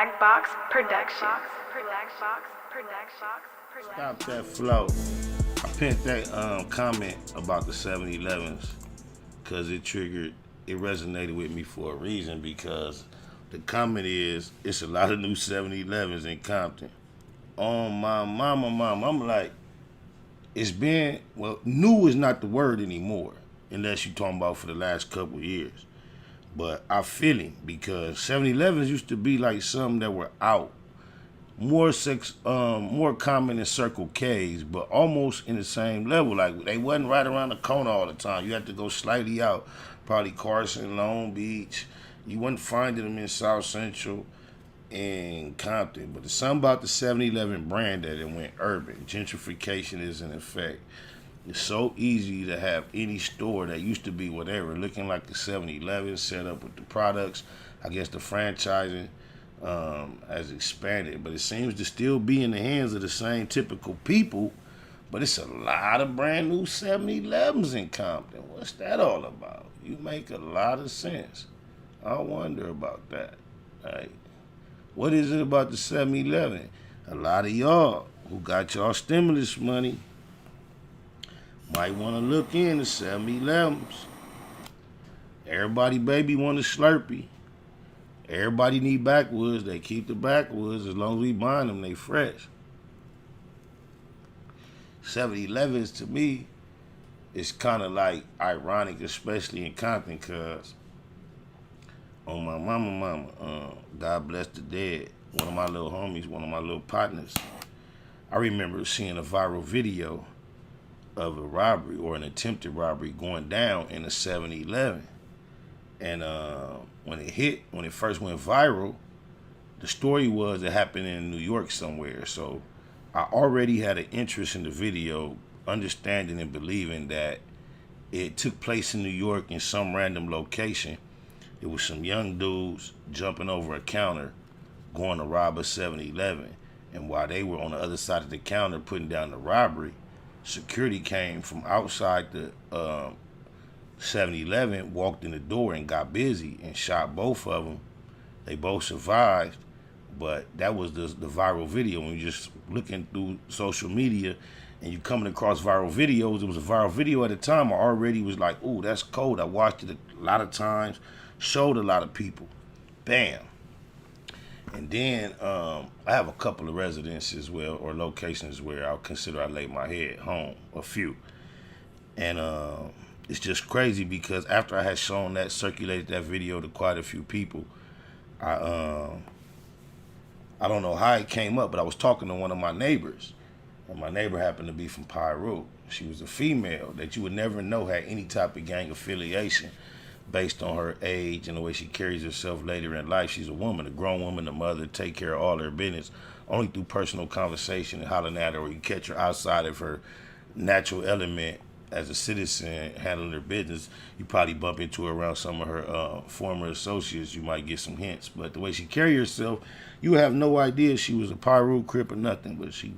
Black Box Productions. Stop that flow. I pinned that comment about the 7-Elevens because it resonated with me for a reason, because the comment is, it's a lot of new 7-Elevens in Compton. On my mama, I'm like, new is not the word anymore, unless you're talking about for the last couple of years. But I feel him, because 7-Elevens used to be like something that were out. More common in Circle K's, but almost in the same level. Like, they wasn't right around the corner all the time. You had to go slightly out, probably Carson, Long Beach. You wasn't finding them in South Central and Compton. But there's something about the 7-Eleven brand that it went urban. Gentrification is in effect. It's so easy to have any store that used to be whatever, looking like the 7-Eleven, set up with the products. I guess the franchising has expanded, but it seems to still be in the hands of the same typical people. But it's a lot of brand new 7-Elevens in Compton. What's that all about? You make a lot of sense. I wonder about that. Like, what is it about the 7-Eleven? A lot of y'all who got y'all stimulus money might want to look into 7-Elevens. Everybody baby want a Slurpee. Everybody need backwoods. They keep the backwoods. As long as we buying them, they fresh. 7-Elevens to me is kind of like ironic, especially in Compton, because on my mama, God bless the dead, one of my little homies, one of my little partners, I remember seeing a viral video of a robbery or an attempted robbery going down in a 7-Eleven. And when it first went viral, the story was it happened in New York somewhere. So I already had an interest in the video, understanding and believing that it took place in New York in some random location. It was some young dudes jumping over a counter, going to rob a 7-Eleven. And while they were on the other side of the counter putting down the robbery, security came from outside the 7-Eleven, walked in the door and got busy and shot both of them. They both survived, but that was the viral video. When you're just looking through social media and you coming across viral videos, it was a viral video at the time. I already was like, ooh, that's cold. I watched it a lot of times, showed a lot of people. Bam. And then I have a couple of residences or locations where I'll consider I lay my head home, a few. And it's just crazy because after I had circulated that video to quite a few people, I don't know how it came up, but I was talking to one of my neighbors. And my neighbor happened to be from Pyro. She was a female that you would never know had any type of gang affiliation based on her age and the way she carries herself later in life. She's a woman, a grown woman, a mother, take care of all her business, only through personal conversation and hollering at her, or you catch her outside of her natural element as a citizen handling her business. You probably bump into her around some of her former associates. You might get some hints, but the way she carry herself, you have no idea she was a Pyro Crip or nothing, but she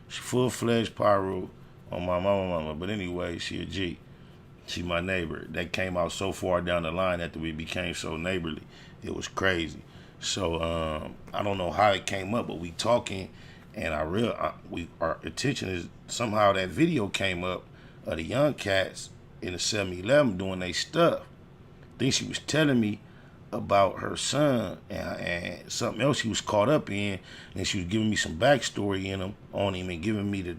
full-fledged Pyro on my mama. But anyway, she a G. She my neighbor. That came out so far down the line after we became so neighborly. It was crazy. So I don't know how it came up, but we talking, and our attention is somehow that video came up of the young cats in the 7-Eleven doing their stuff. Then she was telling me about her son and something else he was caught up in, and she was giving me some backstory on him and giving me the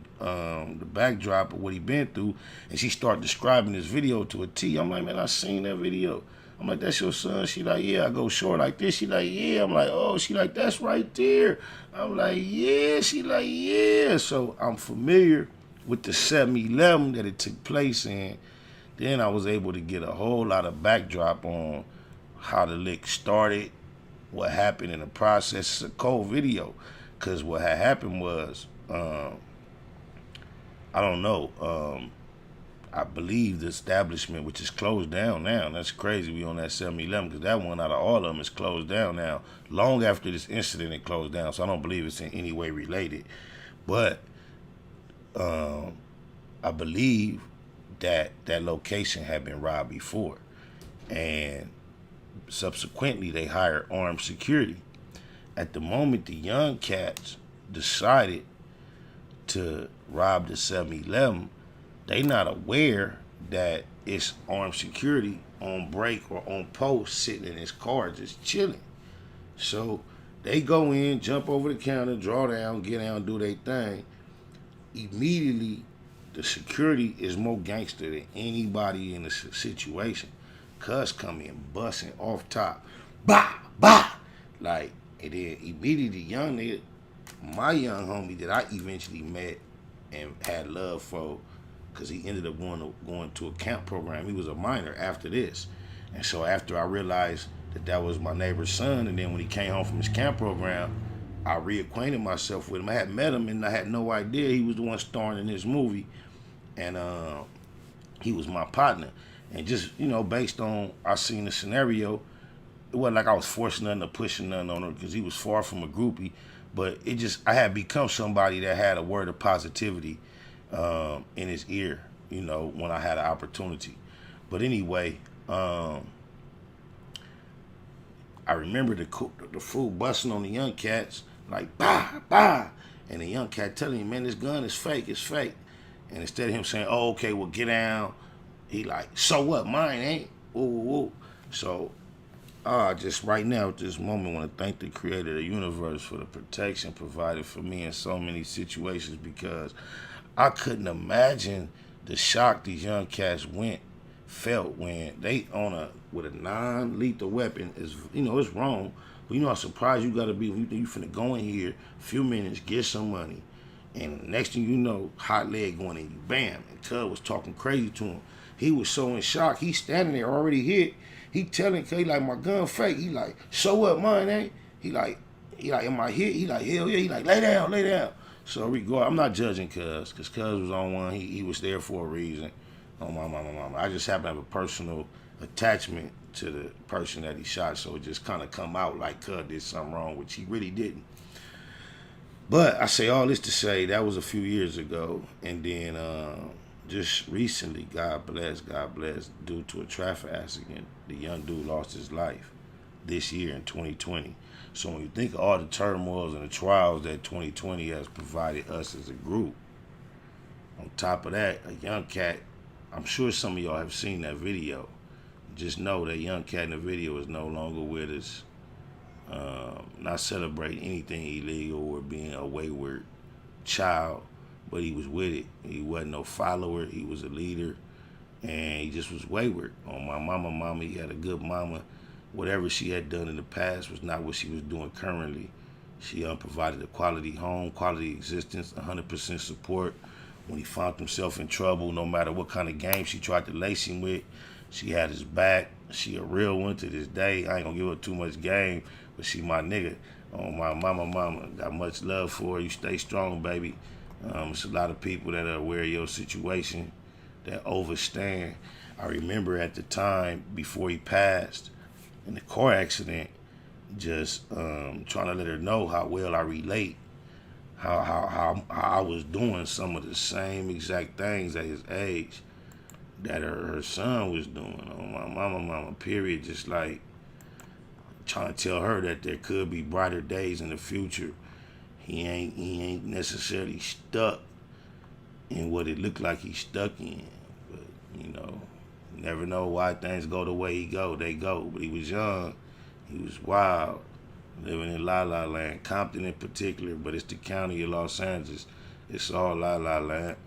backdrop of what he been through. And she started describing this video to a T. I'm like, man, I seen that video. I'm like, that's your son? She like, yeah. I go, short like this? She like, yeah. I'm like, oh. She like, that's right there. I'm like, yeah. She like, yeah. So I'm familiar with the 7-Eleven that it took place in. Then I was able to get a whole lot of backdrop on how the lick started, what happened in the process. It's a cold video, because what had happened was, I don't know, I believe the establishment, which is closed down now. That's crazy. We on that 7-Eleven, because that one out of all of them is closed down now. Long after this incident, it closed down, so I don't believe it's in any way related. But I believe that location had been robbed before, and subsequently they hired armed security. at the moment the young cats decided to rob the 7-Eleven, they not aware that it's armed security on break or on post sitting in his car just chilling. So they go in, jump over the counter, draw down, get down, do their thing. Immediately, the security is more gangster than anybody in the situation. Cuz come in busting off top. Bah, bah! Like, and then immediately young nigga, my young homie that I eventually met and had love for, because he ended up going to a camp program. He was a minor after this. And so after I realized that was my neighbor's son, and then when he came home from his camp program, I reacquainted myself with him. I had met him and I had no idea he was the one starring in this movie. And he was my partner. And just, based on I seen the scenario, it wasn't like I was forcing nothing or pushing nothing on her because he was far from a groupie. But I had become somebody that had a word of positivity in his ear, when I had an opportunity. But anyway, I remember the fool busting on the young cats, like, bah, bah. And the young cat telling him, man, this gun is fake, it's fake. And instead of him saying, oh, okay, well, get down, he like, so what, mine ain't? Ooh, ooh. So, just right now at this moment, I want to thank the creator of the universe for the protection provided for me in so many situations, because I couldn't imagine the shock these young cats felt when they with a non-lethal weapon. Is it's wrong, but how surprised you gotta be when you finna go in here, a few minutes, get some money, and next thing you know, hot leg going in you, bam. And Cub was talking crazy to him. He was so in shock. He's standing there already hit. He telling Cuz, he like, my gun fake. He like, so what, mine ain't? He like, am I hit? He like, hell yeah. He like, lay down, lay down. So I'm not judging Cuz, because Cuz was on one. He was there for a reason. Oh, my mama. I just happen to have a personal attachment to the person that he shot, so it just kind of come out like Cuz did something wrong, which he really didn't. But I say all this to say that was a few years ago, and then just recently, God bless, due to a traffic accident, the young dude lost his life this year in 2020. So when you think of all the turmoils and the trials that 2020 has provided us as a group, on top of that, a young cat, I'm sure some of y'all have seen that video. Just know that young cat in the video is no longer with us, not celebrating anything illegal or being a wayward child, but he was with it. He wasn't no follower, he was a leader, and he just was wayward. On my mama, he had a good mama. Whatever she had done in the past was not what she was doing currently. She provided a quality home, quality existence, 100% support. When he found himself in trouble, no matter what kind of game she tried to lace him with, she had his back. She a real one to this day. I ain't gonna give her too much game, but she my nigga. On my mama, got much love for her. You stay strong, baby. It's a lot of people that are aware of your situation that overstand. I remember at the time before he passed in the car accident, just trying to let her know how well I relate, how I was doing some of the same exact things at his age that her son was doing. On my mama, period. Just like trying to tell her that there could be brighter days in the future. He ain't necessarily stuck in what it looked like he's stuck in. But, you never know why things go the way they go. But he was young, he was wild, living in La La Land, Compton in particular, but it's the county of Los Angeles. It's all La La Land.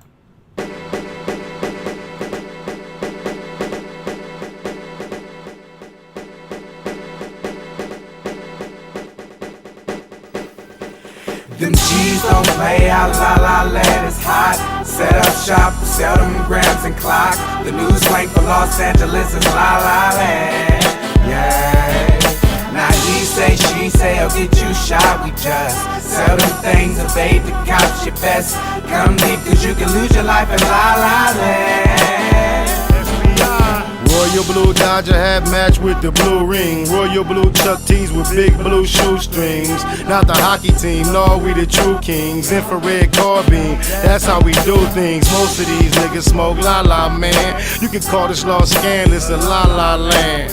Them G's don't play out, La La Land is hot. Set up shop, sell them grams and clock. The new slang for Los Angeles is La La Land, yeah. Now he say, she say, I'll get you shot. We just sell them things, evade the cops. Your best come deep, cause you can lose your life in La La Land. What Royal blue Dodger hat matched with the blue ring. Royal blue Chuck tees with big blue shoestrings. Not the hockey team, no, we the true kings. Infrared carbine, that's how we do things. Most of these niggas smoke la man. You can call this law scandalous a la land.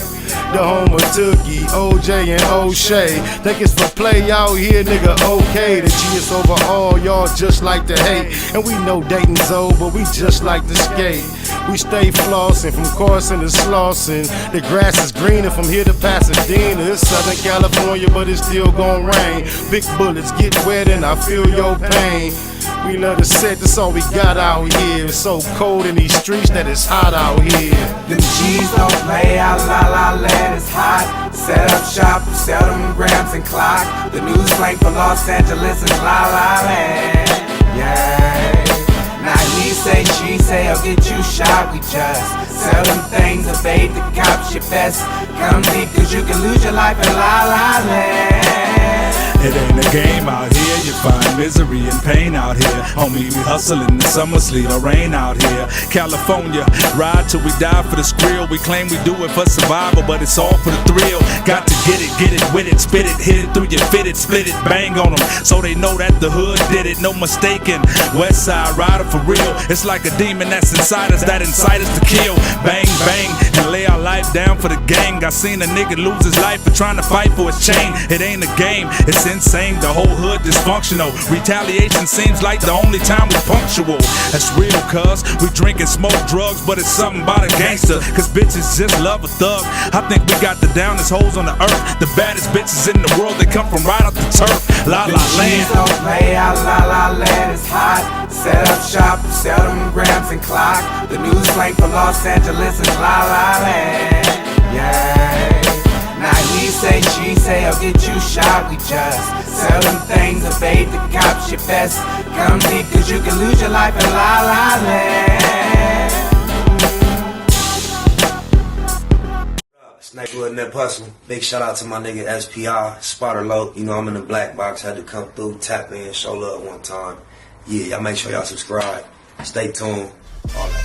The home of Tookie, OJ, and O'Shea. Think it's for play out here, nigga, okay. The G is over all, y'all just like to hate. And we know Dayton's old, but we just like to skate. We stay flossing from Carson to Slauson. The grass is greener from here to Pasadena. It's Southern California, but it's still gon' rain. Big bullets get wet and I feel your pain. We love to set, that's all we got out here. It's so cold in these streets that it's hot out here. Them G's don't play out, la land, it's hot. Set up shop, sell them grams and clock. The news flank for Los Angeles is la land, yeah. Now he say, she say, I'll get you shot. We just sell them things, evade the cops, your best come deep, cause you can lose your life in la land. It ain't a game out here, you find misery and pain out here. Homie, we hustling the summer sleet or rain out here. California, ride till we die for the skrill. We claim we do it for survival, but it's all for the thrill. Got to get it with it, spit it, hit it through your fitted, split it, bang on them, so they know that the hood did it, no mistaking. West side rider for real, it's like a demon that's inside us, that incite us to kill. Bang, bang, and lay our life down for the gang. I seen a nigga lose his life for trying to fight for his chain. It ain't a game, it's insane, the whole hood dysfunctional. Retaliation seems like the only time we punctual. That's real, cuz we drink and smoke drugs, but it's something about a gangster, cause bitches just love a thug. I think we got the downest hoes on the earth, the baddest bitches in the world, they come from right off the turf. La land. Don't play out, la land, it's hot. Set up shop, sell them grams and clock. The news flank for Los Angeles is la land, yeah. Now he say, she say, I'll get you shot. We just sell them things, evade the cops, your best come deep, cause you can lose your life in la land. It's Nigga Nip Hustle. Big shout out to my nigga SPI, Spotter Low. You know I'm in the black box, had to come through, tap in, show love one time. Yeah, y'all make sure y'all subscribe. Stay tuned. All that.